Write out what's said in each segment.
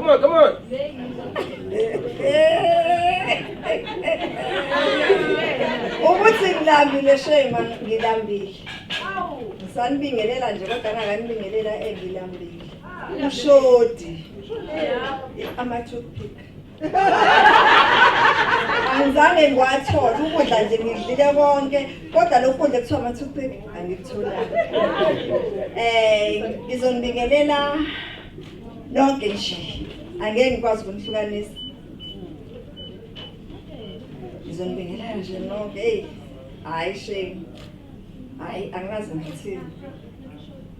on, come on. Ukuthi ngilambile shema ngilambile. Sanibingelela nje kodwa angakanibingelela engilambile. Ushodi. Ama-toothpick. Angizange ngiwathola ukudla nje ngidlile konke kodwa lokhu kudla kuthiwa ama-toothpick angikutholanga. Ngizonibingelela nonke nje. Angeke ngikwazi ukunihlukanisa. Ngizonibingelela nje nonke. Hey, hayi shame. Hayi angazi ngithini.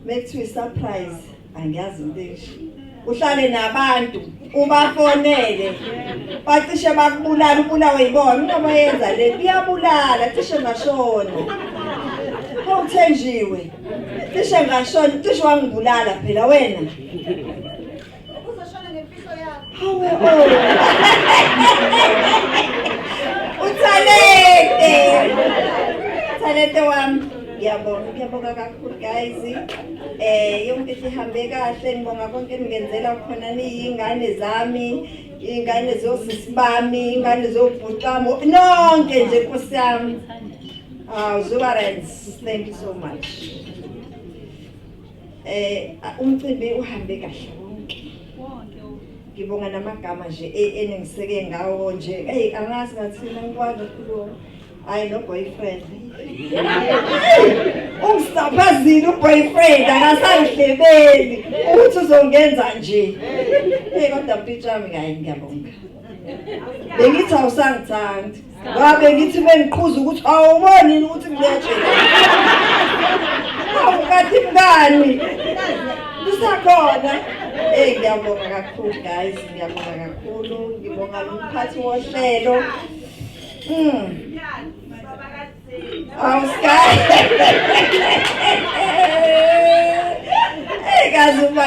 Mekuthiwa surprise angiyazi into enje. Uhlale nabantu ubafonele bacishe bakubulala ubulawe yibona noma yenza le iyabulala cishe ngashona awuthenjiwe cishe ngashona cishe wangibulala phela wena uzoshona ngemfihlo yakho hawe Talente wami ngiyabonga kakhulu guys. Yonke ihambe kahle ngibonga konke engenzela khona niyingane zami, ingane zosisi bami, ingane zobhutamo nonke nje Nkosi yami. Zubarens, thank you so much. Umcimbi uhambe kahle wonke. Ngibonga namagama nje eningiseke ngawo nje. Hey angazi ngathina ngikwazi ukukhuluma. I no boyfriend. Ungisaphazile uboyfriend akasangihlebeli ukuthi uzongenza nje. Kodwa mpitshami kayi ngiyabonga. Bengithi awusangithandi. Ngabe ngithi bengiqhuza ukuthi awuboni ukuthi ngiyatshela. Awukati mngani. Usakhona. Ngiyabonga kakhulu guys, ngiyabonga kakhulu. Ngibonga umphathi wohlelo. Kazuba,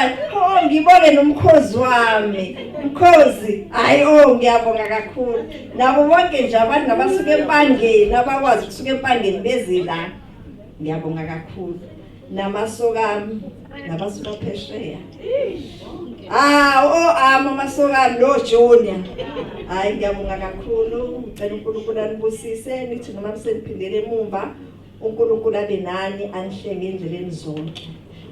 ngibonge nomkhozi wami. Mkhozi, hayi ngiyabonga kakhulu. Nabo bonke nje abantu nabasuka empangeni, abakwazi ukusuka empangeni bezila. Ngiyabonga kakhulu. Namasokami, nabasuka phesheya. Amasokami lo Junior. Hayi ngiyabonga kakhulu. Ngicela uNkulunkulu anibusise nithi noma seniphindele emuva uNkulunkulu abe nani anihlenge endleleni zonke.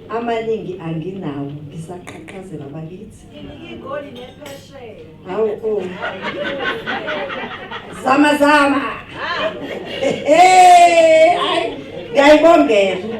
Amaningi anginawo ngisaqhaqhazela bakithi. Igoli nephesheya. Hawu Zama. Hayi ngiyayibongela.